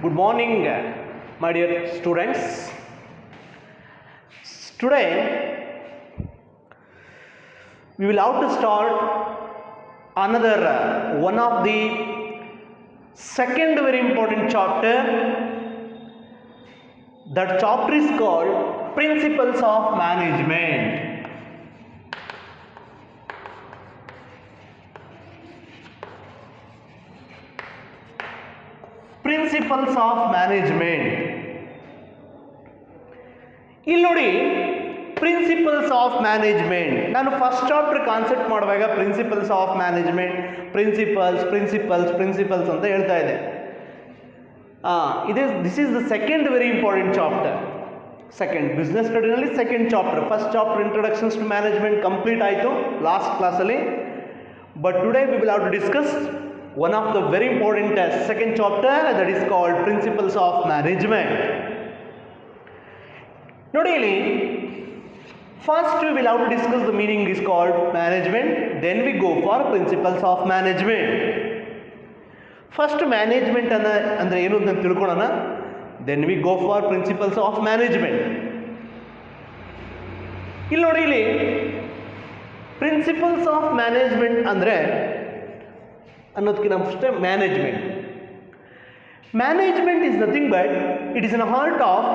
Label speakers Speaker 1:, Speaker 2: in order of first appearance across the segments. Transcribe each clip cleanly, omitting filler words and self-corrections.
Speaker 1: Good morning, my dear students. Today we will have to start another one of the second very important chapter. That chapter is called Principles of Management. Principles of Management. ಇಲ್ಲಿ ನೋಡಿ, principles of management. ನಾನು first chapter concept ಮಾಡುವಾಗ principles of management, principles ಅಂತ ಹೇಳ್ತಾ ಇದೆ. This is the second very important chapter. Second business ಸ್ಟಡಿನಲ್ಲಿ second chapter. First chapter introductions to management complete ಆಯಿತು last ಕ್ಲಾಸಲ್ಲಿ. But today we will have to discuss one of the very important second chapter, that is called Principles of Management. Nodi illi first we will have to discuss the meaning is called management, then we go for principles of management. First management andre enu anta tilkolona, then we go for principles of management. Illi nodi illi principles of management andre ಅನ್ನೋದಕ್ಕಿಂತ first management is nothing but it is an art of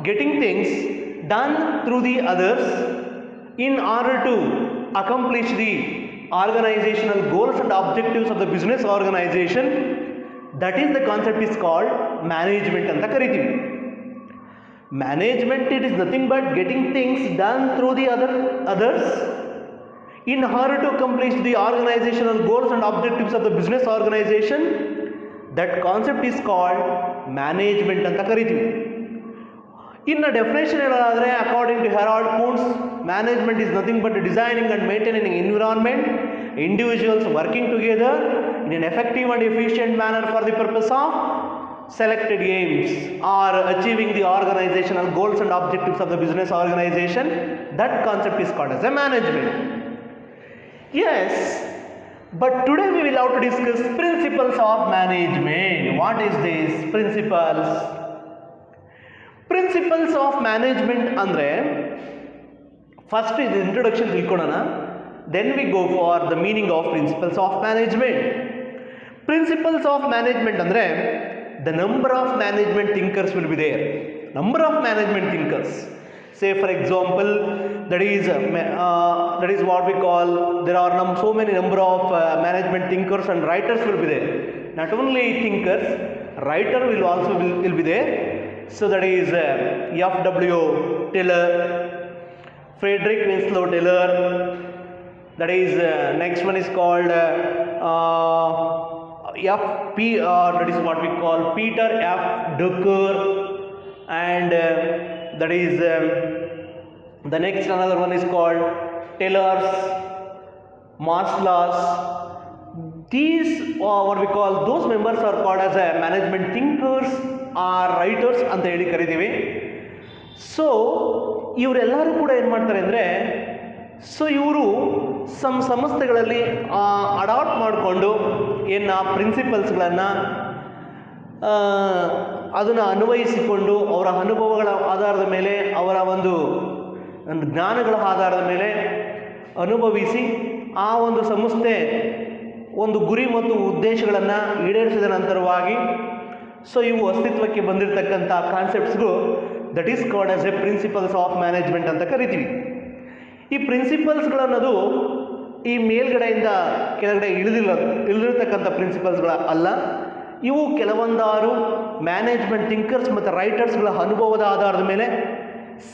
Speaker 1: getting things done through the others in order to accomplish the organisational goals and objectives of the business organisation. That is the concept is called management ಅಂತ ಕರಿತೀವಿ. Management it is nothing but getting things done through the others in order to accomplish the organizational goals and objectives of the business organization. That concept is called management anta karitivi. In a definition heladre, according to Harold Kuntz, management is nothing but designing and maintaining an environment, individuals working together in an effective and efficient manner for the purpose of selected aims or achieving the organizational goals and objectives of the business organization. That concept is called as a management. Yes, but today we will have to discuss principles of management. What is this principles? Principles of management andre first is introduction tilkonana, then we go for the meaning of principles of management. Principles of management andre the number of management thinkers will be there. Number of management thinkers. Say for example, that is what we call, there are so many number of management thinkers and writers will be there. Not only thinkers, writer will also will be there. So that is F.W. Taylor, Frederick Winslow Taylor. That is next one is called that is what we call Peter F. Drucker, and that is the next another one is called Taylor's, Maslow's. These what we call, those members are called as a management thinkers or writers ಅಂತ ಹೇಳಿ ಕರಿತೀವಿ. So ಇವರೆಲ್ಲರೂ ಕೂಡ ಏನು ಮಾಡ್ತಾರೆ ಅಂದರೆ, so ಇವರು ಸಂಸ್ಥೆಗಳಲ್ಲಿ ಅಡಾಪ್ಟ್ ಮಾಡಿಕೊಂಡು ಏನು ಪ್ರಿನ್ಸಿಪಲ್ಸ್ಗಳನ್ನು ಅದನ್ನು ಅನ್ವಯಿಸಿಕೊಂಡು ಅವರ ಅನುಭವಗಳ ಆಧಾರದ ಮೇಲೆ, ಅವರ ಒಂದು ಜ್ಞಾನಗಳ ಆಧಾರದ ಮೇಲೆ ಅನುಭವಿಸಿ ಆ ಒಂದು ಸಂಸ್ಥೆ ಒಂದು ಗುರಿ ಮತ್ತು ಉದ್ದೇಶಗಳನ್ನು ಈಡೇರಿಸಿದ ನಂತರವಾಗಿ ಸೊ ಇವು ಅಸ್ತಿತ್ವಕ್ಕೆ ಬಂದಿರತಕ್ಕಂಥ ಕಾನ್ಸೆಪ್ಟ್ಸ್ಗೂ that is called as a principles of management ಅಂತ ಕರಿತೀವಿ. ಈ ಪ್ರಿನ್ಸಿಪಲ್ಸ್ಗಳನ್ನೋದು ಈ ಮೇಲ್ಗಡೆಯಿಂದ ಕೆಳಗಡೆ ಇಳಿದಿರ್ತಕ್ಕಂಥ ಪ್ರಿನ್ಸಿಪಲ್ಸ್ಗಳ ಅಲ್ಲ. ಇವು ಕೆಲವೊಂದಾರು ಮ್ಯಾನೇಜ್ಮೆಂಟ್ ಥಿಂಕರ್ಸ್ ಮತ್ತು ರೈಟರ್ಸ್ಗಳ ಅನುಭವದ ಆಧಾರದ ಮೇಲೆ,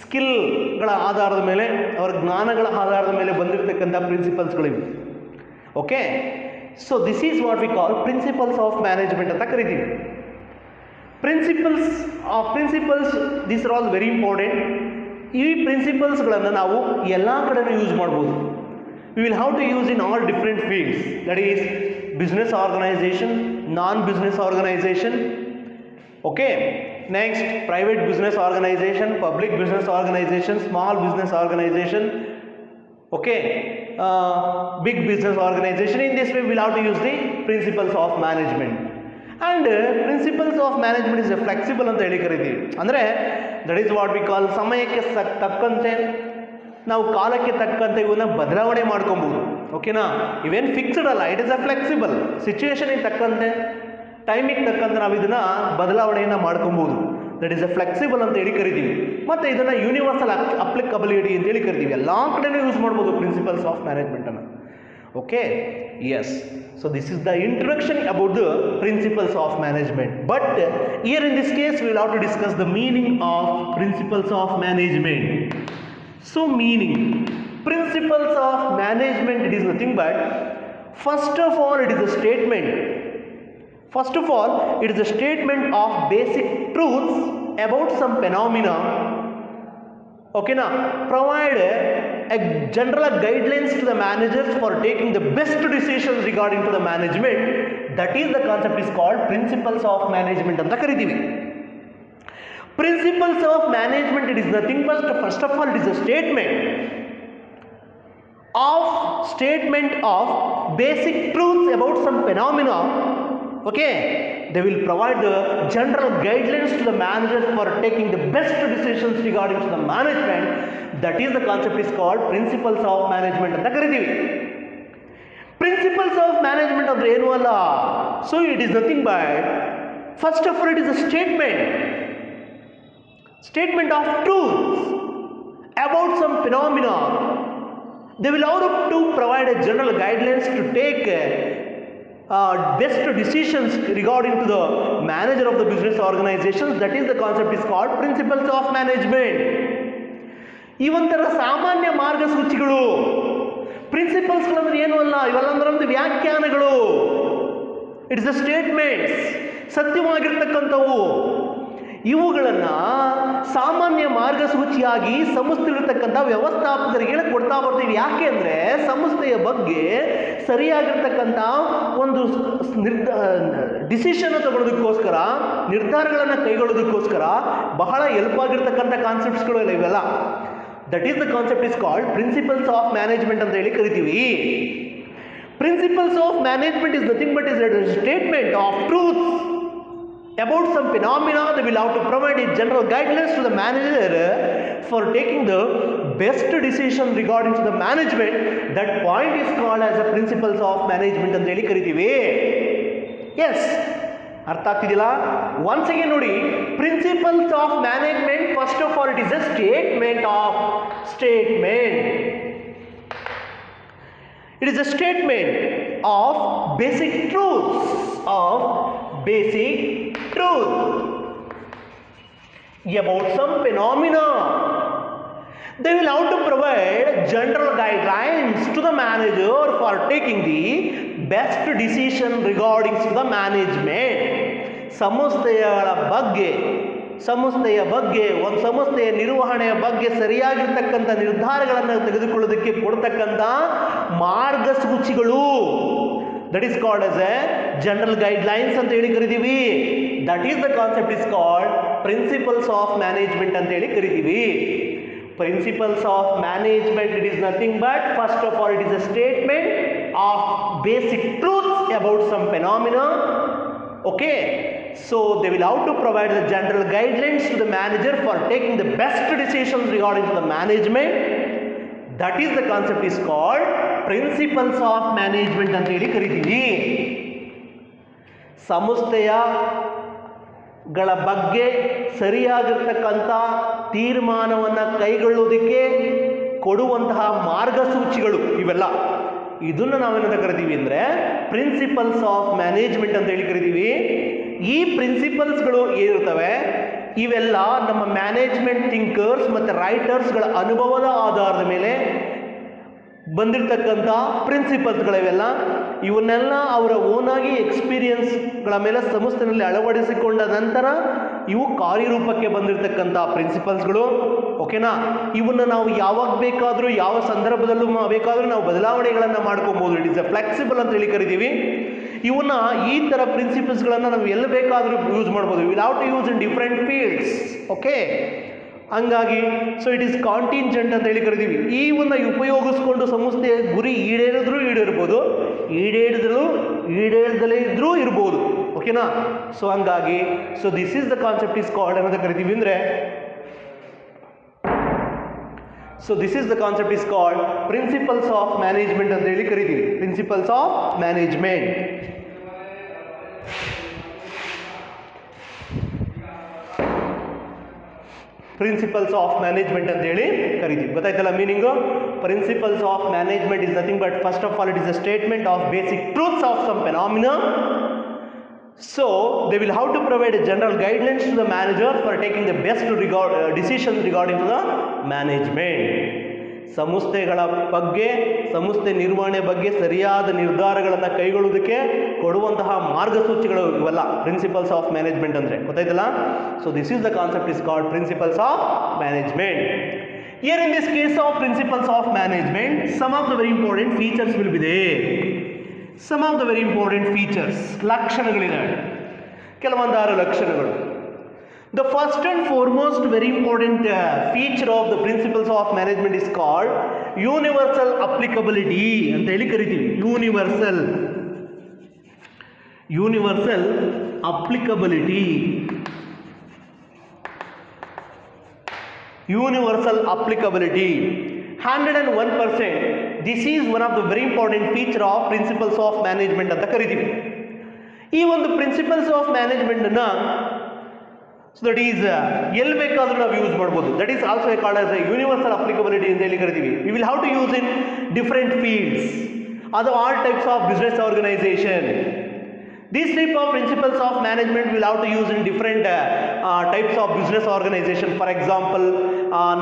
Speaker 1: ಸ್ಕಿಲ್ಗಳ ಆಧಾರದ ಮೇಲೆ, ಅವರ ಜ್ಞಾನಗಳ ಆಧಾರದ ಮೇಲೆ ಬಂದಿರತಕ್ಕಂಥ ಪ್ರಿನ್ಸಿಪಲ್ಸ್ಗಳಿವೆ. Okay, so this is what we call principles of management ಅಂತ ಕರಿತೀವಿ. Principles this are all very important. ಈ ಪ್ರಿನ್ಸಿಪಲ್ಸ್ಗಳನ್ನು ನಾವು ಎಲ್ಲ ಕಡೆನೂ ಯೂಸ್ ಮಾಡ್ಬೋದು. We will have to use in all different fields. That is business organization, non-business organization. Okay, next private business organization, public business organization, small business organization. Okay, big business organization. In this way we will have to use the principles of management. And principles of management is flexible ಅಂತ ಹೇಳಿ ಕರಿತೀವಿ. ಅಂದರೆ that is what we ಕಾಲ್, ಸಮಯಕ್ಕೆ ತಕ್ಕಂತೆ ನಾವು ಕಾಲಕ್ಕೆ ತಕ್ಕಂತೆ ಇವನ್ನ ಬದಲಾವಣೆ ಮಾಡ್ಕೊಬೋದು. ಓಕೆನಾ, ಇವೇನು ಫಿಕ್ಸ್ಡ್ ಅಲ್ಲ, ಇಟ್ ಇಸ್ ಅ ಫ್ಲೆಕ್ಸಿಬಲ್. ಸಿಚುವೇಶನಿಗೆ ತಕ್ಕಂತೆ, ಟೈಮಿಗೆ ತಕ್ಕಂತೆ ನಾವು ಇದನ್ನು ಬದಲಾವಣೆಯನ್ನು ಮಾಡ್ಕೊಬೋದು. ದಟ್ ಈಸ್ ಅ ಫ್ಲೆಕ್ಸಿಬಲ್ ಅಂತ ಹೇಳಿ ಕರಿತೀವಿ. ಮತ್ತು ಇದನ್ನು ಯೂನಿವರ್ಸಲ್ ಅಪ್ಲಿಕಬಿಲಿಟಿ ಅಂತ ಹೇಳಿ ಕರಿತೀವಿ. ಎಲ್ಲ ಕಡೆನೂ ಯೂಸ್ ಮಾಡ್ಬೋದು ಪ್ರಿನ್ಸಿಪಲ್ಸ್ ಆಫ್ ಮ್ಯಾನೇಜ್ಮೆಂಟನ್ನು. Okay, yes. So this is the introduction about the principles of management. But here in this case we will have to discuss the meaning of principles of management. So meaning, principles of management, it is nothing but, first of all it is a statement. First of all it is a statement of basic truths about some phenomena. Okay, now provide a general guidelines to the managers for taking the best decisions regarding to the management. That is the concept is called principles of management anta karitivi. Principles of management, it is nothing but, first of all it is a statement of basic truths about some phenomena. Okay, they will provide the general guidelines to the managers for taking the best decisions regarding to the management. That is the concept is called principles of management anta karitivi. Principles of management ಅಂದ್ರೆ ಏನು ಅಲ್ಲ. So it is nothing but, first of all it is a statement of truths about some phenomena. They will have to provide a general guidelines to take best decisions regarding to the manager of the business organizations. That is the concept is called principles of management. ಇವಂತರ ಸಾಮಾನ್ಯ ಮಾರ್ಗಸೂಚಿಗಳು. ಪ್ರಿನ್ಸಿಪಲ್ಸ್ಗಳಂದ್ರೆ ಏನು ಅಲ್ಲ, ಇವೆಲ್ಲಂದ್ರೆ ಒಂದು ವ್ಯಾಖ್ಯಾನಗಳು. It's a statements, ಸತ್ಯವಾಗಿರ್ತಕ್ಕಂಥವು. ಇವುಗಳನ್ನು ಸಾಮಾನ್ಯ ಮಾರ್ಗಸೂಚಿಯಾಗಿ ಸಂಸ್ಥೆಗಳಿರ್ತಕ್ಕಂಥ ವ್ಯವಸ್ಥಾಪಕರಿಗೆ ಕೊಡ್ತಾ ಬರ್ತೀವಿ. ಯಾಕೆ ಅಂದರೆ ಸಂಸ್ಥೆಯ ಬಗ್ಗೆ ಸರಿಯಾಗಿರ್ತಕ್ಕಂಥ ಒಂದು ಡಿಸಿಷನ್ ತಗೊಳ್ಳೋದಕ್ಕೋಸ್ಕರ, ನಿರ್ಧಾರಗಳನ್ನು ಕೈಗೊಳ್ಳೋದಕ್ಕೋಸ್ಕರ ಬಹಳ ಹೆಲ್ಪ್ ಆಗಿರ್ತಕ್ಕಂಥ ಕಾನ್ಸೆಪ್ಟ್ಸ್ಗಳು ಇಲ್ಲ ಇವೆಲ್ಲ. That is the concept is called principles of management ಅಂತ ಹೇಳಿ ಕರಿತೀವಿ. Principles of management is nothing but is A statement of truths about some phenomena. They will have to provide a general guidelines to the manager for taking the best decision regarding to the management. That point is called as the principles of management ಅಂತ ಹೇಳಿ ಕರಿತೀವಿ. S, ಅರ್ಥ ಆಗ್ತಿದಿಲ್ಲ? Once again ನೋಡಿ, principles of management, first of all it is a statement. It is a statement of basic truths about some phenomena. They will have to provide general guidelines to the manager for taking the best decision regarding to the management. ಸಂಸ್ಥೆಯ ಬಗ್ಗೆ ಒಂದು ಸಂಸ್ಥೆಯ ನಿರ್ವಹಣೆಯ ಬಗ್ಗೆ ಸರಿಯಾಗಿರ್ತಕ್ಕಂಥ ನಿರ್ಧಾರಗಳನ್ನು ತೆಗೆದುಕೊಳ್ಳೋದಕ್ಕೆ ಕೊಡ್ತಕ್ಕಂಥ ಮಾರ್ಗಸೂಚಿಗಳು. That is called as a general guidelines ಅಂತ ಹೇಳಿ ಕರಿತೀವಿ. That is the concept is called principles of management ಅಂತ ಹೇಳಿ ಕರಿತೀವಿ. Principles of management, it is nothing but, first of all it is a statement of basic truths about some phenomena. Okay, so they will have to provide the general guidelines to the manager for taking the best decisions regarding to the management. That is the concept is called principles of management ಅಂತ ಹೇಳಿ ಕರಿತೀವಿ. ಸಂಸ್ಥೆಗಳ ಬಗ್ಗೆ ಸರಿಯಾಗಿರ್ತಕ್ಕಂಥ ತೀರ್ಮಾನವನ್ನು ಕೈಗೊಳ್ಳುವುದಕ್ಕೆ ಕೊಡುವಂತಹ ಮಾರ್ಗಸೂಚಿಗಳು ಇವೆಲ್ಲ. ಇದನ್ನು ನಾವೇನಂತ ಕರಿತೀವಿ ಅಂದರೆ ಪ್ರಿನ್ಸಿಪಲ್ಸ್ ಆಫ್ ಮ್ಯಾನೇಜ್ಮೆಂಟ್ ಅಂತ ಹೇಳಿ ಕರಿತೀವಿ. ಈ ಪ್ರಿನ್ಸಿಪಲ್ಸ್ಗಳು ಏನಿರ್ತವೆ ಇವೆಲ್ಲ ನಮ್ಮ ಮ್ಯಾನೇಜ್ಮೆಂಟ್ ಥಿಂಕರ್ಸ್ ಮತ್ತು ರೈಟರ್ಸ್ಗಳ ಅನುಭವದ ಆಧಾರದ ಮೇಲೆ ಬಂದಿರತಕ್ಕಂಥ ಪ್ರಿನ್ಸಿಪಲ್ಸ್ಗಳಿವೆಲ್ಲ. ಇವನ್ನೆಲ್ಲ ಅವರ ಓನಾಗಿ ಎಕ್ಸ್ಪೀರಿಯನ್ಸ್ಗಳ ಮೇಲೆ ಸಂಸ್ಥೆಯಲ್ಲಿ ಅಳವಡಿಸಿಕೊಂಡ ನಂತರ ಇವು ಕಾರ್ಯರೂಪಕ್ಕೆ ಬಂದಿರತಕ್ಕಂಥ ಪ್ರಿನ್ಸಿಪಲ್ಸ್ಗಳು. ಓಕೆನಾ, ಇವನ್ನ ನಾವು ಯಾವಾಗ ಬೇಕಾದರೂ ಯಾವ ಸಂದರ್ಭದಲ್ಲೂ ಬೇಕಾದರೂ ನಾವು ಬದಲಾವಣೆಗಳನ್ನು ಮಾಡ್ಕೊಬೋದು. ಇಟ್ ಇಸ್ ಎ ಫ್ಲೆಕ್ಸಿಬಲ್ ಅಂತ ಹೇಳಿ ಕರಿತೀವಿ. ಇವನ್ನ ಈ ಥರ ಪ್ರಿನ್ಸಿಪಲ್ಸ್ಗಳನ್ನು ನಾವು ಎಲ್ಲಿ ಬೇಕಾದರೂ ಯೂಸ್ ಮಾಡ್ಬೋದು. Will have to use in different fields. Okay, ಹಂಗಾಗಿ ಸೊ ಇಟ್ ಈಸ್ ಕಾಂಟಿಂಜೆಂಟ್ ಅಂತ ಹೇಳಿ ಕರಿತೀವಿ. ಇವನ್ನ ಉಪಯೋಗಿಸ್ಕೊಂಡು ಸಂಸ್ಥೆಯ ಗುರಿ ಈಡೇರಿದ್ರೂ ಈಡೇರ್ಬೋದು, ಈಡೇರದಲೇ ಇದ್ರೂ ಇರ್ಬೋದು. ಓಕೆನಾ. ಸೊ ಹಂಗಾಗಿ so this is the concept is called ಏನಂತ ಕರಿತೀವಿ ಅಂದರೆ, so this is the concept is called principles of management ಅಂತ ಹೇಳಿ ಕರಿತೀವಿ. Principles of management. Principles of management ಅಂತ ಹೇಳಿ ಕರಿತೀವಿ. ಗೊತ್ತಾಯ್ತಲ್ಲ meaning? Principles of management is nothing but first of all it is a statement of basic truths of some phenomena. So they will have to provide a general guidelines to the manager for taking the best decisions regarding to the management. ಸಂಸ್ಥೆಗಳ ಬಗ್ಗೆ, ಸಂಸ್ಥೆ ನಿರ್ವಹಣೆ ಬಗ್ಗೆ ಸರಿಯಾದ ನಿರ್ಧಾರಗಳನ್ನು ಕೈಗೊಳ್ಳುವುದಕ್ಕೆ ಕೊಡುವಂತಹ ಮಾರ್ಗಸೂಚಿಗಳು ಇವೆಲ್ಲ ಪ್ರಿನ್ಸಿಪಲ್ಸ್ ಆಫ್ ಮ್ಯಾನೇಜ್ಮೆಂಟ್ ಅಂದರೆ. ಗೊತ್ತಾಯ್ತಲ್ಲ? So this is the concept is called principles of management. Here in this case of principles of management, some of the very important features will be there. Some of the very important features, ಲಕ್ಷಣಗಳಿವೆ, ಕೆಲವೊಂದಾರು ಲಕ್ಷಣಗಳು. The first and foremost very important feature of the principles of management is called universal applicability ಅಂತ ಹೇಳಿ ಕರಿತೀವಿ. universal applicability. Universal applicability. 101%. This is one of the very important feature of principles of management ಅಂತ ಕರಿತೀವಿ. ಈ ಒಂದು principles of ಮ್ಯಾನೇಜ್ಮೆಂಟನ್ನು so that is ಎಲ್ಲಿ ಬೇಕಾದರೂ ನಾವು ಯೂಸ್ ಮಾಡ್ಬೋದು. That is also called as a universal applicability ಅಂತ ಹೇಳಿ ಕರಿತೀವಿ. We will have to use in different fields, ಅದು all types of business organisation. These type of principles of management will have to use in different types of business organization. For example, on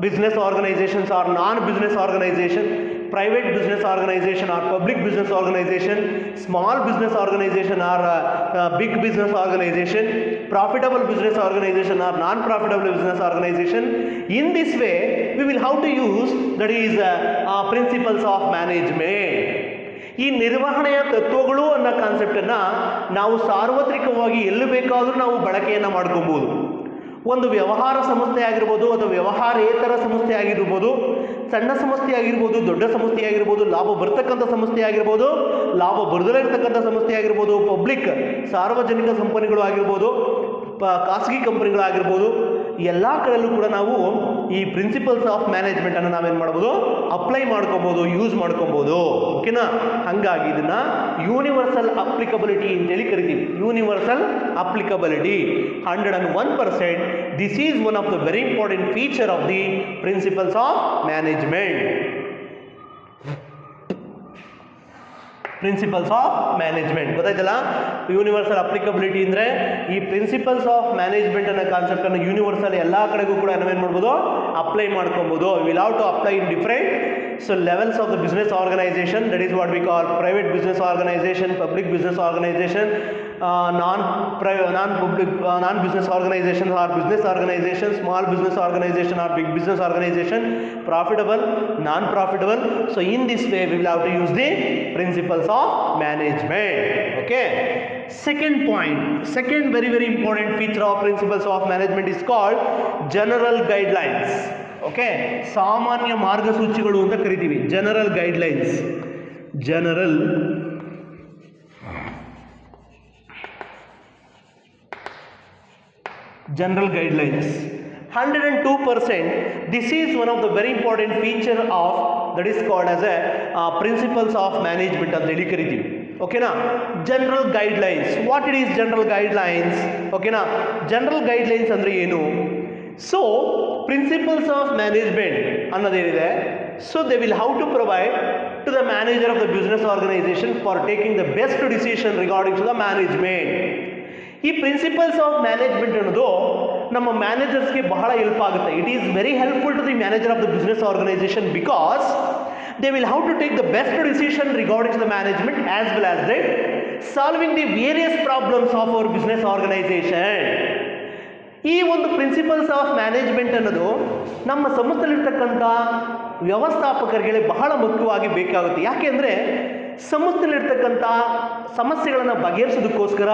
Speaker 1: business organizations or non-business organization, private business organization or public business organization, small business organization or big business organization, profitable business organization or non-profitable business organization. In this way, we will have to use that is principles of management. ಈ ನಿರ್ವಹಣೆಯ ತತ್ವಗಳು ಅನ್ನೋ ಕಾನ್ಸೆಪ್ಟನ್ನು ನಾವು ಸಾರ್ವತ್ರಿಕವಾಗಿ ಎಲ್ಲಿ ಬೇಕಾದರೂ ನಾವು ಬಳಕೆಯನ್ನು ಮಾಡ್ಕೊಬೋದು. ಒಂದು ವ್ಯವಹಾರ ಸಂಸ್ಥೆ ಆಗಿರ್ಬೋದು ಅಥವಾ ವ್ಯವಹಾರೇತರ ಸಂಸ್ಥೆ ಆಗಿರ್ಬೋದು, ಸಣ್ಣ ಸಂಸ್ಥೆ ಆಗಿರ್ಬೋದು, ದೊಡ್ಡ ಸಂಸ್ಥೆ ಆಗಿರ್ಬೋದು, ಲಾಭ ಬರ್ತಕ್ಕಂಥ ಸಂಸ್ಥೆ ಆಗಿರ್ಬೋದು, ಲಾಭ ಬರದಲೇ ಇರ್ತಕ್ಕಂಥ ಸಂಸ್ಥೆ ಆಗಿರ್ಬೋದು, ಪಬ್ಲಿಕ್ ಸಾರ್ವಜನಿಕ ಕಂಪನಿಗಳು ಆಗಿರ್ಬೋದು, ಖಾಸಗಿ ಕಂಪನಿಗಳಾಗಿರ್ಬೋದು, ಎಲ್ಲ ಕಡೆಯಲ್ಲೂ ಕೂಡ ನಾವು ಈ ಪ್ರಿನ್ಸಿಪಲ್ಸ್ ಆಫ್ ಮ್ಯಾನೇಜ್ಮೆಂಟನ್ನು ನಾವೇನು ಮಾಡ್ಬೋದು, ಅಪ್ಲೈ ಮಾಡ್ಕೊಬೋದು, ಯೂಸ್ ಮಾಡ್ಕೊಬೋದು. ಓಕೆನಾ? ಹಾಗಾಗಿ ಇದನ್ನು ಯೂನಿವರ್ಸಲ್ ಅಪ್ಲಿಕಬಿಲಿಟಿ ಅಂತೇಳಿ ಕರಿತೀವಿ. Universal applicability 101%. This is one of the very important feature of the principles of management. Principles of management ಗೊತ್ತಾಯ್ತಲ್ಲ? ಯೂನಿವರ್ಸಲ್ ಅಪ್ಲಿಕಬಿಲಿಟಿ ಅಂದರೆ ಈ ಪ್ರಿನ್ಸಿಪಲ್ಸ್ ಆಫ್ ಮ್ಯಾನೇಜ್ಮೆಂಟ್ ಅನ್ನೋ ಕಾನ್ಸೆಪ್ಟನ್ನು ಯೂನಿವರ್ಸಲ್ ಎಲ್ಲ ಕಡೆಗೂ ಕೂಡ ನಾವೇನು ಮಾಡ್ಬೋದು, ಅಪ್ಲೈ ಮಾಡ್ಕೊಬೋದು. Will have to apply in different levels of the business organisation. That is what we call private business organisation, public business organisation, non business organizations or business organizations, small business organization or big business organization, profitable, non-profitable. So in this way we will have to use the principles of management. Okay. Second point, second very important feature of principles of management is called general guidelines. Okay, ಸಾಮಾನ್ಯ ಮಾರ್ಗಸೂಚಿಗಳು ಅಂತ ಕರಿತೀವಿ. General guidelines. General guidelines 102%. This is one of the very important feature of that is called as a principles of management ಅಂತ ಹೇಳಿ ಕರಿತೀವಿ. ಓಕೆನಾ? General guidelines. What it is general guidelines? ಓಕೆನಾ? General guidelines ಅಂದರೆ ಏನು? ಸೊ ಪ್ರಿನ್ಸಿಪಲ್ಸ್ ಆಫ್ ಮ್ಯಾನೇಜ್ಮೆಂಟ್ ಅನ್ನೋದೇನಿದೆ, so they will how to provide to the manager of the business organisation for taking the best decision regarding to the management. ಈ principles of management ಅನ್ನೋದು ನಮ್ಮ ಮ್ಯಾನೇಜರ್ಸ್ಗೆ ಬಹಳ help ಆಗುತ್ತೆ. It is very helpful to the manager of the business organisation because they will have to take the best decision regarding to the management as well as that solving the various problems of our business organization. ಈ ಒಂದು principles of management ಅನ್ನೋದು ನಮ್ಮ ಸಂಸ್ಥೆಯಲ್ಲಿರ್ತಕ್ಕಂಥ ವ್ಯವಸ್ಥಾಪಕರಿಗೆ ಬಹಳ ಮುಖ್ಯವಾಗಿ ಬೇಕಾಗುತ್ತೆ. ಯಾಕೆಂದರೆ ಸಂಸ್ಥೆಯಲ್ಲಿರ್ತಕ್ಕಂಥ ಸಮಸ್ಯೆಗಳನ್ನು ಬಗೆಹರಿಸೋದಕ್ಕೋಸ್ಕರ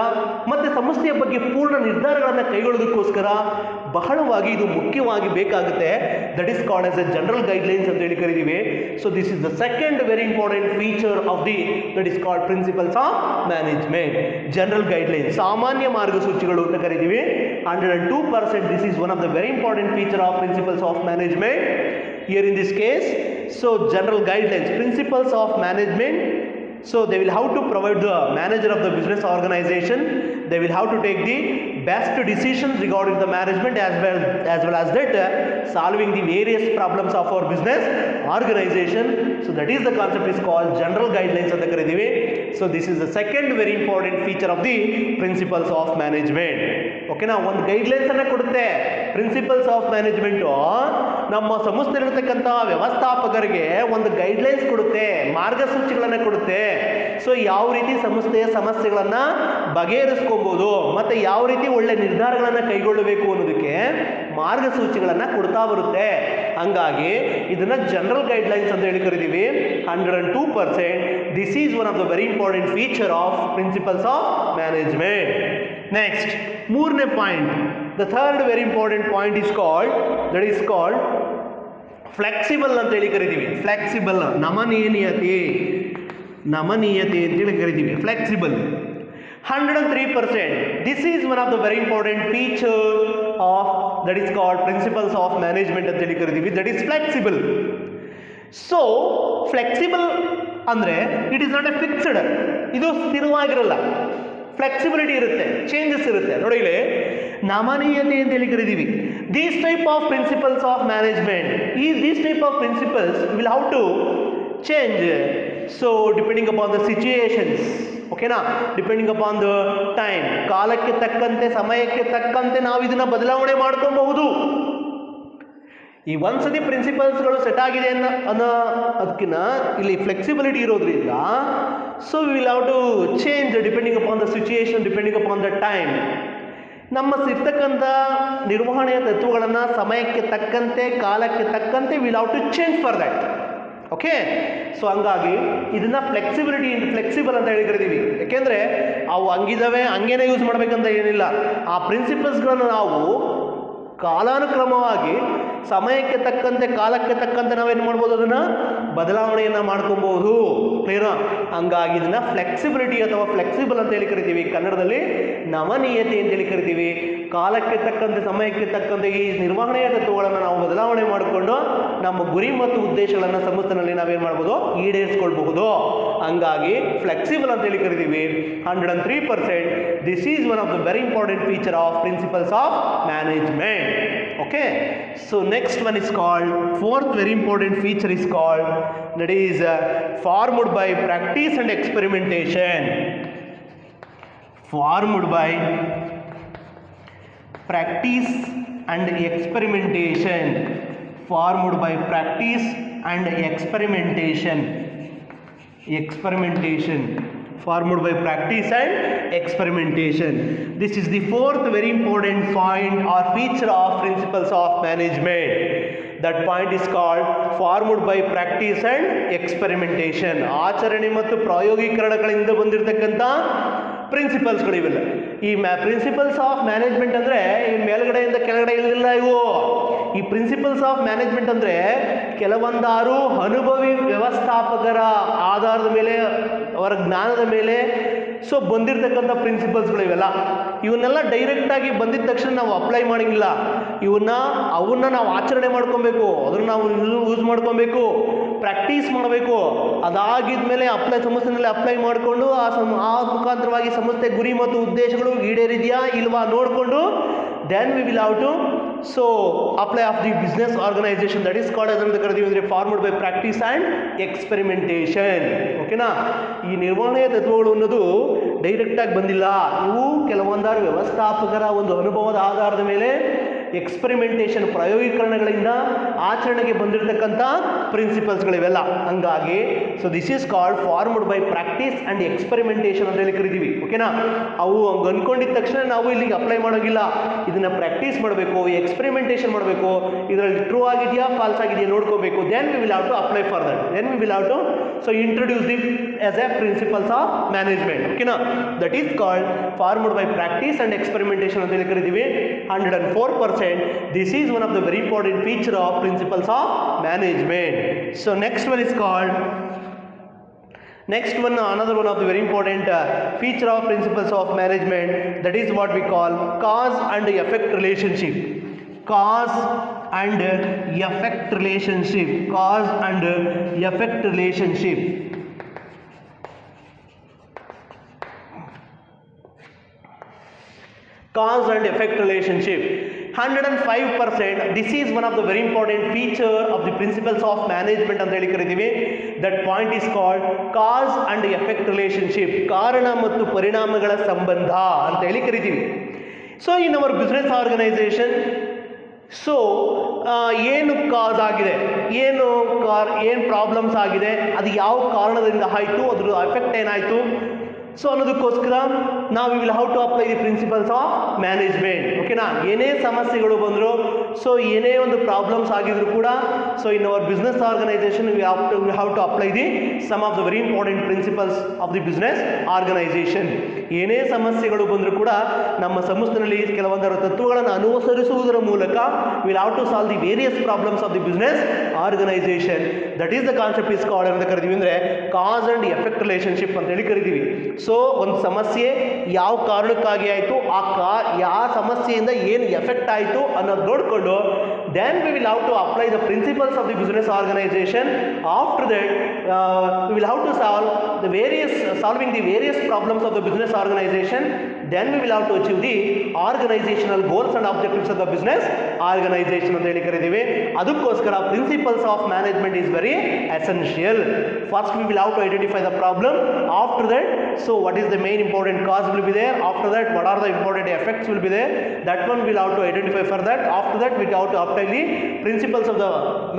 Speaker 1: ಮತ್ತು ಸಂಸ್ಥೆಯ ಬಗ್ಗೆ ಪೂರ್ಣ ನಿರ್ಧಾರಗಳನ್ನು ಕೈಗೊಳ್ಳೋದಕ್ಕೋಸ್ಕರ ಬಹಳವಾಗಿ ಇದು ಮುಖ್ಯವಾಗಿ ಬೇಕಾಗುತ್ತೆ. That is called as a general guidelines ಅಂತ ಹೇಳಿ ಕರಿತೀವಿ. So this is the second very important feature of the that is called principles of management. General guidelines, ಸಾಮಾನ್ಯ ಮಾರ್ಗಸೂಚಿಗಳು ಅಂತ ಕರಿತೀವಿ. 102% this is one of the very important feature of principles of management. Here in this case, so general guidelines, principles of management. So they will have to provide the manager of the business organization. They will have to take the best decisions regarding the management as well as that solving the various problems of our business organization. So that is the concept is called general guidelines ಅಂತ ಕರೀತೀವಿ. So this is the second very important feature of the principles of management. ಓಕೆನಾ, ಒಂದು guidelines ಅನ್ನ ಕೊಡುತ್ತೆ. Principles of management ನಮ್ಮ ಸಂಸ್ಥೆಯಲ್ಲಿರ್ತಕ್ಕಂಥ ವ್ಯವಸ್ಥಾಪಕರಿಗೆ ಒಂದು guidelines ಕೊಡುತ್ತೆ, ಮಾರ್ಗಸೂಚಿಗಳನ್ನು ಕೊಡುತ್ತೆ. ಸೊ ಯಾವ ರೀತಿ ಸಂಸ್ಥೆಯ ಸಮಸ್ಯೆಗಳನ್ನು ಬಗೆಹರಿಸ್ಕೊಬೋದು ಮತ್ತು ಯಾವ ರೀತಿ ಒಳ್ಳೆ ನಿರ್ಧಾರಗಳನ್ನು ಕೈಗೊಳ್ಳಬೇಕು ಅನ್ನೋದಕ್ಕೆ ಮಾರ್ಗಸೂಚಿಗಳನ್ನು ಕೊಡ್ತಾ ಬರುತ್ತೆ. ಹಂಗಾಗಿ ಇದನ್ನು ಜನರಲ್ ಗೈಡ್ಲೈನ್ಸ್ ಅಂತ ಹೇಳಿ ಕರಿತೀವಿ. 102% this is one of the very important feature of principles of management. Next, ಮೂರನೇ point, the third very important point is called that is called flexible ಅಂತ ಹೇಳಿ ಕರಿತೀವಿ. ಫ್ಲೆಕ್ಸಿಬಲ್, ನಮನೀಯತೆ ಅಂತೇಳಿ ಕರಿತೀವಿ. Flexible 103%. This is one of the very important feature of that is called principles of management ಅಂತ ಹೇಳಿ ಕರಿತೀವಿ. That is flexible. So flexible ಅಂದರೆ it is not a fixed, ಇದು ಸ್ಥಿರವಾಗಿರಲ್ಲ, ಫ್ಲೆಕ್ಸಿಬಿಲಿಟಿ ಇರುತ್ತೆ, ಚೇಂಜಸ್ ಇರುತ್ತೆ. ನೋಡಿ ಇಲ್ಲಿ ನಮನೀಯತೆ ಅಂತ ಹೇಳಿ ಕರಿತೀವಿ. These type of principles of management, these type of principles will how to change. So depending upon the situations, ಓಕೆನಾ, ಡಿಪೆಂಡಿಂಗ್ ಅಪಾನ್ ದ ಟೈಮ್, ಕಾಲಕ್ಕೆ ತಕ್ಕಂತೆ ಸಮಯಕ್ಕೆ ತಕ್ಕಂತೆ ನಾವು ಇದನ್ನು ಬದಲಾವಣೆ ಮಾಡ್ಕೊಬಹುದು. ಈ ಒಂದ್ಸತಿ ಪ್ರಿನ್ಸಿಪಲ್ಸ್ಗಳು ಸೆಟ್ ಆಗಿದೆ ಅನ್ನೋ ಅದಕ್ಕಿಂತ ಇಲ್ಲಿ ಫ್ಲೆಕ್ಸಿಬಿಲಿಟಿ ಇರೋದ್ರಿಂದ so we will have to change depending upon the situation, depending upon the time. ನಮ್ಮ ಸಿಗ್ತಕ್ಕಂಥ ನಿರ್ವಹಣೆಯ ತತ್ವಗಳನ್ನು ಸಮಯಕ್ಕೆ ತಕ್ಕಂತೆ ಕಾಲಕ್ಕೆ ತಕ್ಕಂತೆ will have to change for that. Okay, so ಹಂಗಾಗಿ ಇದನ್ನು ಫ್ಲೆಕ್ಸಿಬಲ್ ಅಂತ ಹೇಳಿ ಕರಿತೀವಿ. ಯಾಕೆಂದರೆ ಅವು ಹಂಗಿದ್ದಾವೆ ಹಂಗೇನೆ ಯೂಸ್ ಮಾಡಬೇಕಂತ ಏನಿಲ್ಲ. ಆ ಪ್ರಿನ್ಸಿಪಲ್ಸ್ಗಳನ್ನು ನಾವು ಕಾಲಾನುಕ್ರಮವಾಗಿ ಸಮಯಕ್ಕೆ ತಕ್ಕಂತೆ ಕಾಲಕ್ಕೆ ತಕ್ಕಂತೆ ನಾವೇನು ಮಾಡ್ಬೋದು, ಅದನ್ನು ಬದಲಾವಣೆಯನ್ನು ಮಾಡ್ಕೊಬೋದು. ಕ್ಲಿಯರಾ? ಹಂಗಾಗಿ ಇದನ್ನು ಫ್ಲೆಕ್ಸಿಬಿಲಿಟಿ ಅಥವಾ ಫ್ಲೆಕ್ಸಿಬಲ್ ಅಂತ ಹೇಳಿ ಕರಿತೀವಿ. ಕನ್ನಡದಲ್ಲಿ ನಮನೀಯತೆ ಅಂತೇಳಿ ಕರಿತೀವಿ. ಕಾಲಕ್ಕೆ ತಕ್ಕಂತೆ ಸಮಯಕ್ಕೆ ತಕ್ಕಂತೆ ಈ ನಿರ್ವಹಣೆಯ ತತ್ವಗಳನ್ನು ನಾವು ಬದಲಾವಣೆ ಮಾಡಿಕೊಂಡು ನಮ್ಮ ಗುರಿ ಮತ್ತು ಉದ್ದೇಶಗಳನ್ನು ಸಂಸ್ಥೆಯಲ್ಲಿ ನಾವೇನು ಮಾಡ್ಬೋದು, ಈಡೇರಿಸ್ಕೊಳ್ಬಹುದು. ಹಂಗಾಗಿ ಫ್ಲೆಕ್ಸಿಬಲ್ ಅಂತೇಳಿ ಕರಿತೀವಿ. 103%. This is one of the very important feature of principles of management. Okay, so next one is called, fourth very important feature is called, that is formed by practice and experimentation. Formed by practice and experimentation. Formed by practice and experimentation. Formed by practice and experimentation. This is the fourth very important point or feature of principles of management. That point is called formed by practice and experimentation. ಆಚರಣೆ ಮತ್ತು ಪ್ರಾಯೋಗೀಕರಣಗಳಿಂದ ಬಂದಿರತಕ್ಕಂಥ ಪ್ರಿನ್ಸಿಪಲ್ಸ್ಗಳು ಇವೆಲ್ಲ. ಈ principles of management ಅಂದರೆ ಈ ಮೇಲ್ಗಡೆಯಿಂದ ಕೆಳಗಡೆ ಇಲ್ಲಿಲ್ಲ ಇವು. ಈ ಪ್ರಿನ್ಸಿಪಲ್ಸ್ ಆಫ್ ಮ್ಯಾನೇಜ್ಮೆಂಟ್ ಅಂದರೆ ಕೆಲವೊಂದಾರು ಅನುಭವಿ ವ್ಯವಸ್ಥಾಪಕರ ಆಧಾರದ ಮೇಲೆ, ಅವರ ಜ್ಞಾನದ ಮೇಲೆ ಸೊ ಬಂದಿರತಕ್ಕಂಥ ಪ್ರಿನ್ಸಿಪಲ್ಸ್ಗಳು ಇವೆಲ್ಲ. ಇವನ್ನೆಲ್ಲ ಡೈರೆಕ್ಟಾಗಿ ಬಂದಿದ್ದ ತಕ್ಷಣ ನಾವು ಅಪ್ಲೈ ಮಾಡೋಂಗಿಲ್ಲ. ಅವನ್ನ ನಾವು ಆಚರಣೆ ಮಾಡ್ಕೊಬೇಕು, ಅದನ್ನು ನಾವು ಯೂಸ್ ಮಾಡ್ಕೊಬೇಕು, ಪ್ರಾಕ್ಟೀಸ್ ಮಾಡಬೇಕು. ಅದಾಗಿದ್ಮೇಲೆ ಸಂಸ್ಥೆಯಲ್ಲಿ ಅಪ್ಲೈ ಮಾಡಿಕೊಂಡು ಆ ಮುಖಾಂತರವಾಗಿ ಸಂಸ್ಥೆ ಗುರಿ ಮತ್ತು ಉದ್ದೇಶಗಳು ಈಡೇರಿದೆಯಾ ಇಲ್ವಾ ನೋಡಿಕೊಂಡು then we will have to so apply of the business organization. That is called as ಅಂತ ಕರಿತೀವಿ ಅಂದರೆ formed by practice and experimentation. ಓಕೆನಾ? ಈ ನಿರ್ವಹಣೆಯ ತತ್ವಗಳು ಅನ್ನೋದು ಡೈರೆಕ್ಟಾಗಿ ಬಂದಿಲ್ಲ. ಇವು ಕೆಲವೊಂದಾರು ವ್ಯವಸ್ಥಾಪಕರ ಒಂದು ಅನುಭವದ ಆಧಾರದ ಮೇಲೆ ಎಕ್ಸ್ಪೆರಿಮೆಂಟೇಷನ್ ಪ್ರಾಯೋಗೀಕರಣಗಳಿಂದ ಆಚರಣೆಗೆ ಬಂದಿರತಕ್ಕಂಥ ಪ್ರಿನ್ಸಿಪಲ್ಸ್ಗಳಿವೆಲ್ಲ. ಹಂಗಾಗಿ so this is called formed by practice and experimentation ಅಂತ ಹೇಳಿ ಕರಿತೀವಿ. ಓಕೆನಾ? ಅವು ಹಂಗೆ ಅಂದ್ಕೊಂಡಿದ್ದ ತಕ್ಷಣ ನಾವು ಇಲ್ಲಿಗೆ ಅಪ್ಲೈ ಮಾಡೋಂಗಿಲ್ಲ. ಇದನ್ನು ಪ್ರಾಕ್ಟೀಸ್ ಮಾಡಬೇಕು, ಎಕ್ಸ್ಪೆರಿಮೆಂಟೇಷನ್ ಮಾಡಬೇಕು, ಇದರಲ್ಲಿ ಟ್ರೂ ಆಗಿದೆಯಾ ಫಾಲ್ಸ್ ಆಗಿದೆಯಾ ನೋಡ್ಕೋಬೇಕು. Then we will have to apply for that. Then we will have to so introduce the as a principles of management. ಓಕೆನಾ, that is called formed by practice and experimentation ಅಂತ ಹೇಳಿ ಕರಿತೀವಿ. 104%. This is one of the very important feature of principles of management. So next one is called another one of the very important feature of principles of management, that is what we call cause and effect relationship. Cause and effect relationship. Cause and effect relationship. Cause and effect relationship. 105%. This is one of the very important feature of the principles of management ಅಂತ ಹೇಳಿ ಕರಿತೀವಿ. That point is called cause and effect relationship. ಕಾರಣ ಮತ್ತು ಪರಿಣಾಮಗಳ ಸಂಬಂಧ ಅಂತ ಹೇಳಿ ಕರಿತೀವಿ. So in our business organisation, so ಏನು ಕಾಸ್ ಆಗಿದೆ, ಏನು ಪ್ರಾಬ್ಲಮ್ಸ್ ಆಗಿದೆ, ಅದು ಯಾವ ಕಾರಣದಿಂದ ಆಯಿತು, ಅದ್ರ ಎಫೆಕ್ಟ್ ಏನಾಯಿತು, ಸೊ ಅನ್ನೋದಕ್ಕೋಸ್ಕರ ನಾವು will how to apply the principles of management. ಓಕೆನಾ, ಏನೇ ಸಮಸ್ಯೆಗಳು ಬಂದರೂ, ಸೊ ಏನೇ ಒಂದು ಪ್ರಾಬ್ಲಮ್ಸ್ ಆಗಿದ್ರು ಕೂಡ, so in our business organisation we have to apply the some of the very important principles of the business organisation. ಏನೇ ಸಮಸ್ಯೆಗಳು ಬಂದರೂ ಕೂಡ ನಮ್ಮ ಸಂಸ್ಥೆಯಲ್ಲಿ ಕೆಲವೊಂದರ ತತ್ವಗಳನ್ನು ಅನುಸರಿಸುವುದರ ಮೂಲಕ will how to solve the various problems of the business organisation. That is the concept is called ಅಂತ ಕರಿತೀವಿ. ಅಂದರೆ ಕಾಸ್ ಅಂಡ್ ಎಫೆಕ್ಟ್ ರಿಲೇಶನ್ಶಿಪ್ ಅಂತ ಹೇಳಿ ಕರಿತೀವಿ. ಸೊ ಒಂದು ಸಮಸ್ಯೆ ಯಾವ ಕಾರಣಕ್ಕಾಗಿ ಆಯಿತು, ಯಾವ ಸಮಸ್ಯೆಯಿಂದ ಏನು ಎಫೆಕ್ಟ್ ಆಯಿತು ಅನ್ನೋದು ನೋಡಿಕೊಂಡು then we will have to apply the principles of the business organization. After that we will have to solving the various problems of the business organization. Then we will have to achieve the organizational goals and objectives of the business organization ಅಂತ ಹೇಳಿ ಕರಿತೀವಿ. ಅದಕ್ಕೋಸ್ಕರ principles of management is very essential. First we will have to identify the problem. After that, so what is the main important cause will be there. After that, what are the important effects will be there. That one we will have to identify for that. After that, we will have to apply the principles of the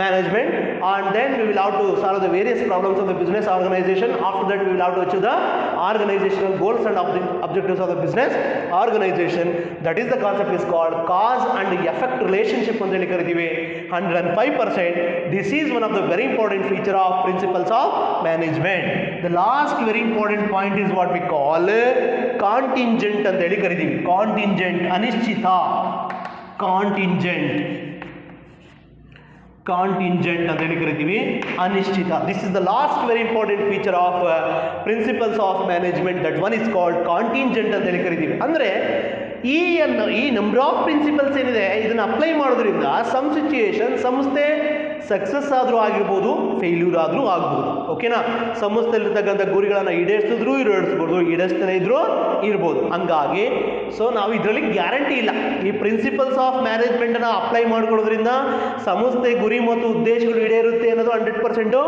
Speaker 1: management, and then we will have to solve the various problems of the business organization. After that, we will have to achieve the organizational goals and objectives of the business organization. That is the concept is called cause and effect relationship ಅಂತ ಹೇಳಿ ಕರಿತೀವಿ. 105%. This is one of the very important feature of principles of management. The last very important point is what we call contingent ಅಂತ ಹೇಳಿ ಕರಿತೀವಿ. Contingent, ಅನಿಶ್ಚಿತ. Contingent ಅಂತ ಹೇಳಿ ಕರಿತೀವಿ, ಅನಿಶ್ಚಿತ. This is the last very important feature of principles of management. That one is called contingent ಅಂತ ಹೇಳಿ ಕರಿತೀವಿ. ಅಂದರೆ ಈ ನಂಬರ್ ಆಫ್ ಪ್ರಿನ್ಸಿಪಲ್ಸ್ ಏನಿದೆ ಇದನ್ನು ಅಪ್ಲೈ ಮಾಡೋದ್ರಿಂದ ಸಮ್ ಸಿಚುಯೇಷನ್ ಸಂಸ್ಥೆ ಸಕ್ಸಸ್ ಆದರೂ ಆಗಿರ್ಬೋದು, ಫೇಲ್ಯೂರ್ ಆದರೂ ಆಗ್ಬೋದು. ಓಕೆನಾ, ಸಂಸ್ಥೆಯಲ್ಲಿರ್ತಕ್ಕಂಥ ಗುರಿಗಳನ್ನು ಈಡೇರಿಸ್ತಲೇ ಇದ್ರೂ ಇರ್ಬೋದು. ಹಂಗಾಗಿ ಸೊ ನಾವು ಇದರಲ್ಲಿ ಗ್ಯಾರಂಟಿ ಇಲ್ಲ. ಈ ಪ್ರಿನ್ಸಿಪಲ್ಸ್ ಆಫ್ ಮ್ಯಾನೇಜ್ಮೆಂಟನ್ನು ಅಪ್ಲೈ ಮಾಡ್ಕೊಳ್ಳೋದ್ರಿಂದ ಸಂಸ್ಥೆ ಗುರಿ ಮತ್ತು ಉದ್ದೇಶಗಳು ಈಡೇರುತ್ತೆ ಅನ್ನೋದು 100%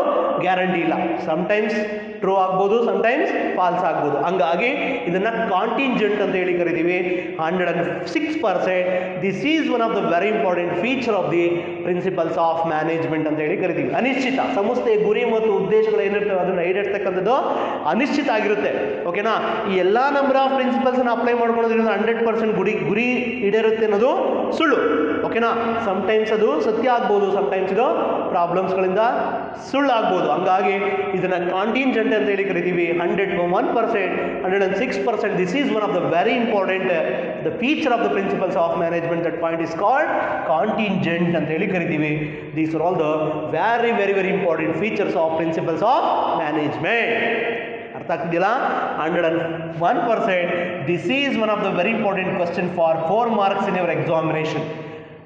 Speaker 1: ಗ್ಯಾರಂಟಿ ಇಲ್ಲ. ಸಮ್ಟೈಮ್ಸ್ ಟ್ರೂ ಆಗ್ಬೋದು, ಸಮ್ಟೈಮ್ಸ್ ಫಾಲ್ಸ್ ಆಗ್ಬೋದು. ಹಂಗಾಗಿ ಇದನ್ನು ಕಾಂಟಿಂಜೆಂಟ್ ಅಂತ ಹೇಳಿ ಕರಿತೀವಿ. 106%. This is one of the very important feature of the principles of management ಅಂತ ಹೇಳಿ ಕರಿತೀವಿ. ಅನಿಶ್ಚಿತ, ಸಂಸ್ಥೆಯ ಗುರಿ ಮತ್ತು ಉದ್ದೇಶಗಳು ಏನಿರ್ತವೆ ಅದನ್ನು ಈಡೇರಿಸ್ತಕ್ಕಂಥದ್ದು ಅನಿಶ್ಚಿತ ಆಗಿರುತ್ತೆ. ಓಕೆನಾ, ಈ ಎಲ್ಲ ನಂಬರ್ ಆಫ್ ಪ್ರಿನ್ಸಿಪಲ್ಸನ್ನು ಅಪ್ಲೈ ಮಾಡ್ಕೊಳ್ಳೋದ್ರಿಂದ 100% ಗುರಿ ಈಡೇರುತ್ತೆ ಅನ್ನೋದು ಸುಳ್ಳು. ಓಕೆನಾ, ಸಮ್ಟೈಮ್ಸ್ ಅದು ಸತ್ಯ ಆಗ್ಬೋದು, ಸಮ್ಟೈಮ್ಸ್ ಇದು ಪ್ರಾಬ್ಲಮ್ಸ್ಗಳಿಂದ ಸುಳ್ಳು ಆಗ್ಬೋದು. ಹಂಗಾಗಿ ಇದನ್ನು ಕಾಂಟಿಂಜೆಂಟ್ ಅಂತ ಹೇಳಿ ಕರಿತೀವಿ. 101%, 106%. This is one of the very important the feature of the principles of management. That point is called contingent ಅಂತ ಹೇಳಿ ಕರಿತೀವಿ. These are all the very very very important features of principles of management. ಅರ್ಥ ಆಗ್ತಿದೆಯಲ್ಲ? 101%. This is one of the very important question for 4 marks in your examination.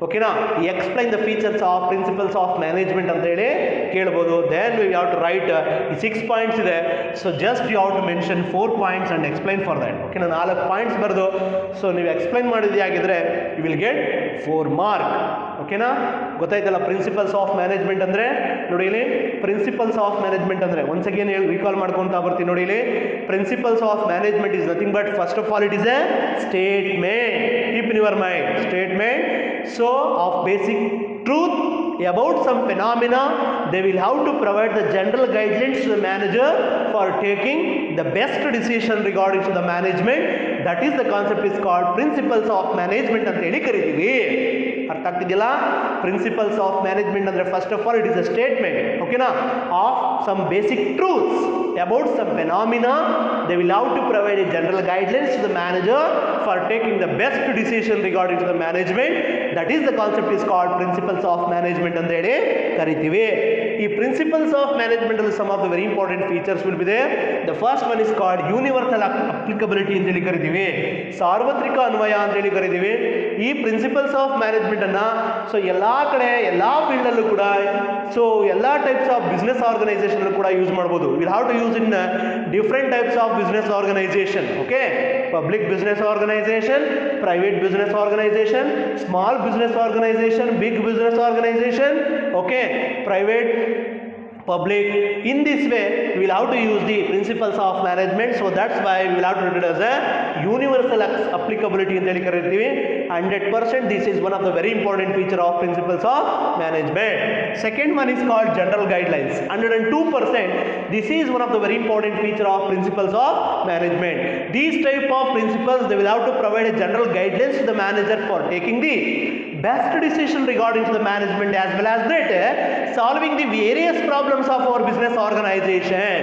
Speaker 1: ಓಕೆನಾ, explain the features of principles of management ಅಂತ ಹೇಳಿ ಕೇಳ್ಬೋದು. Then you have to write 6 points ಇದೆ. So just you have to mention 4 points and explain for that. ಓಕೆನಾ, 4 points ಬರೆದು so ನೀವು explain ಮಾಡಿದ್ದೆ ಆಗಿದ್ರೆ ಯು ವಿಲ್ ಗೆಟ್ 4 ಮಾರ್ಕ್. ಓಕೆನಾ, ಗೊತ್ತಾಯ್ತಲ್ಲ ಪ್ರಿನ್ಸಿಪಲ್ಸ್ ಆಫ್ ಮ್ಯಾನೇಜ್ಮೆಂಟ್ ಅಂದರೆ? ನೋಡಿ ಇಲ್ಲಿ ಪ್ರಿನ್ಸಿಪಲ್ಸ್ ಆಫ್ ಮ್ಯಾನೇಜ್ಮೆಂಟ್ ಅಂದರೆ ಒನ್ಸ್ ಅಗೇನ್ ರಿಕಾಲ್ ಮಾಡ್ಕೊತಾ ಬರ್ತೀನಿ. ನೋಡಿ ಇಲ್ಲಿ principles of management is nothing but first of all it is A statement. Keep in your mind, statement so of basic truth about some phenomena. They will have to provide the general guidelines to the manager for taking the best decision regarding to the management. That is the concept is called principles of management ಅಂತ ಹೇಳಿ ಕರಿತೀವಿ. ಅರ್ಥ ಆಗ್ತಿದೆಯಲ್ಲ? Principles of management ಅಂದರೆ first of all it is a statement, ಓಕೆನಾ, of some basic truths about some phenomena. They will have to provide a general guidelines to the manager for taking the best decision regarding to the management. That is the concept is called principles of management ಅಂತ ಹೇಳಿ ಕರಿತೀವಿ. ಈ principles of management ಅಲ್ಲಿ some of the very important features will be there. The first one is called universal applicability ಅಂತ ಹೇಳಿ ಕರಿತೀವಿ, ಸಾರ್ವತ್ರಿಕ ಅನ್ವಯ ಅಂತ ಹೇಳಿ ಕರಿತೀವಿ. ಈ ಪ್ರಿನ್ಸಿಪಲ್ಸ್ ಆಫ್ ಮ್ಯಾನೇಜ್ಮೆಂಟ್ ಅನ್ನ ಸೊ ಎಲ್ಲಾ ಕಡೆ ಎಲ್ಲಾ ಫೀಲ್ಡ್ ಅಲ್ಲೂ ಕೂಡ ಸೊ ಎಲ್ಲಾ ಟೈಪ್ಸ್ ಆಫ್ ಬಿಸ್ನೆಸ್ ಆರ್ಗನೈಸೇಷನ್ ಕೂಡ ಯೂಸ್ ಮಾಡಬಹುದು. Will have to use in different types of business organisation, okay, public business organisation, private business organisation, small business organisation, big business organisation, okay, private, public. In this way we will have to use the principles of management, so that's why we will have to treat it as a universal applicability ಅಂತ ಹೇಳಿ ಕರೀತೀವಿ. 100% this is one of the very important feature of principles of management. Second one is called general guidelines. 102% this is one of the very important feature of principles of management. These type of principles they will have to provide a general guidelines to the manager for taking the best decision regarding to the management, as well as that solving the various problems of our business organization.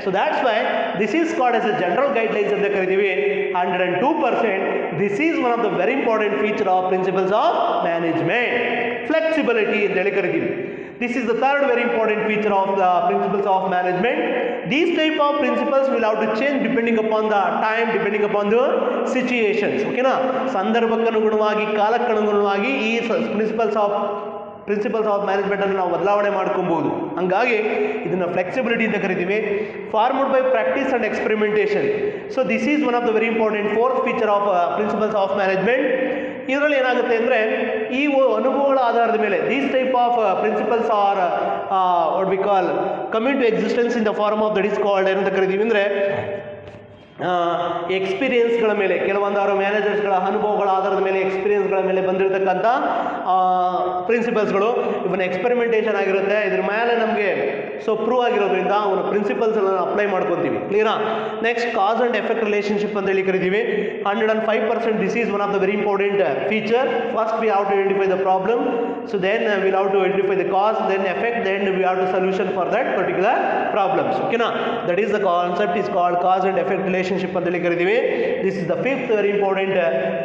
Speaker 1: So that's why this is called as a general guidelines ಅಂತ ಕರೀತೀವಿ. 102% this is one of the very important feature of principles of management. Flexibility ಅಂತ ಹೇಳಿ ಕರೀತೀವಿ. This is the third very important feature of the principles of management. These type of principles will have to change depending upon the time, depending upon the situations, ಓಕೆನಾ, ಸಂದರ್ಭಕ್ಕನುಗುಣವಾಗಿ ಕಾಲಕ್ಕನುಗುಣವಾಗಿ ಈ principles of management ಅನ್ನು ನಾವು ಬದಲಾವಣೆ ಮಾಡ್ಕೊಬಹುದು. ಹಂಗಾಗಿ ಇದನ್ನು flexibility ಅಂತ ಕರಿತೀವಿ. Formed by practice and experimentation. So this is one of the very important fourth feature of principles of management. ಇದರಲ್ಲಿ ಏನಾಗುತ್ತೆ ಅಂದರೆ ಈ ಅನುಭವಗಳ ಆಧಾರದ ಮೇಲೆ these type of principles are what we call coming to existence in the form of that is called ಏನಂತ ಕರಿತೀವಿ ಅಂದರೆ ಎಕ್ಸ್ಪೀರಿಯನ್ಸ್ಗಳ ಮೇಲೆ, ಕೆಲವೊಂದಾರು ಮ್ಯಾನೇಜರ್ಸ್ಗಳ ಅನುಭವಗಳ ಆಧಾರದ ಮೇಲೆ ಎಕ್ಸ್ಪೀರಿಯನ್ಸ್ಗಳ ಮೇಲೆ ಬಂದಿರತಕ್ಕಂಥ ಪ್ರಿನ್ಸಿಪಲ್ಸ್ಗಳು ಇವನ್ನ ಎಕ್ಸ್ಪೆರಿಮೆಂಟೇಷನ್ ಆಗಿರುತ್ತೆ. ಇದ್ರ ಮೇಲೆ ನಮಗೆ ಸೊ ಪ್ರೂವ್ ಆಗಿರೋದ್ರಿಂದ ಅವನ ಪ್ರಿನ್ಸಿಪಲ್ಸ್ ಎಲ್ಲ ಅಪ್ಲೈ ಮಾಡ್ಕೊತೀವಿ. ಕ್ಲಿಯರಾ? Next cause and effect relationship ಅಂತ ಹೇಳಿ ಕರಿತೀವಿ. 105% this is one of the very important feature. First we have to identify the problem, so then we have to identify the cause, then effect, then we have to solution for that particular problems, ಓಕೆನಾ. That is the concept is called cause and effect relationship ಅಂತ ಹೇಳಿ ಕರಿತೀವಿ. This is the fifth very important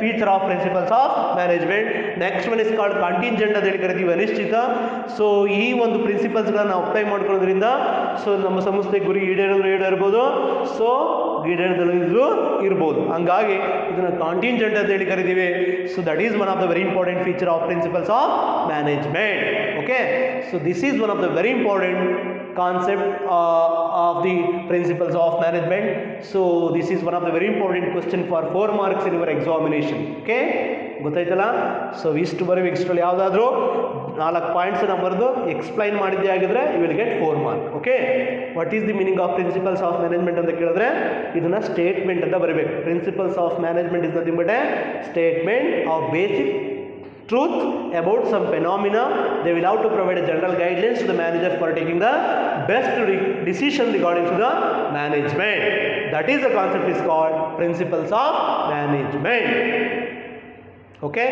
Speaker 1: feature of principles of management. Next one is called contingent ಅಂತ ಹೇಳಿ ಕರಿತೀವಿ, ಅನಿಶ್ಚಿತ. So ಈ ಒಂದು ಪ್ರಿನ್ಸಿಪಲ್ಸ್ಗಳನ್ನ ಅಪ್ಲೈ ಮಾಡ್ಕೊಳ್ಳೋದ್ರಿಂದ ಸೊ ನಮ್ಮ ಸಂಸ್ಥೆ ಗುರಿ ಈಡೇರಿರ್ಬೋದು, ಸೊ ಈಡೇರದಲ್ಲೂ ಇರ್ಬೋದು. ಹಂಗಾಗಿ ಇದನ್ನು ಕಾಂಟಿಂಜೆಂಟ್ ಅಂತ ಹೇಳಿ ಕರಿತೀವಿ. So that is one of the very important feature of principles of management, okay. So this is one of the very important concept of the principles of management. So this is one of the very important question for 4 marks in your examination, okay. ಗೊತ್ತಾಯ್ತಲ್ಲ? So ಇಷ್ಟು ಬರೀ ಇಷ್ಟರಲ್ಲಿ ಯಾವುದಾದ್ರೂ 4 ಪಾಯಿಂಟ್ಸನ್ನು ಬರೆದು explain ಮಾಡಿದ್ದೇ ಆಗಿದ್ರೆ you will get 4 mark, okay. What is the meaning of principles of management ಅಂತ ಕೇಳಿದ್ರೆ ಇದನ್ನು ಸ್ಟೇಟ್ಮೆಂಟ್ ಅಂತ ಬರೀಬೇಕು. Principles of management is nothing but a statement of basic truth about some phenomena. They will have to provide a general guidelines to the manager for taking the best decision regarding to the management. That is the concept is called principles of management, okay.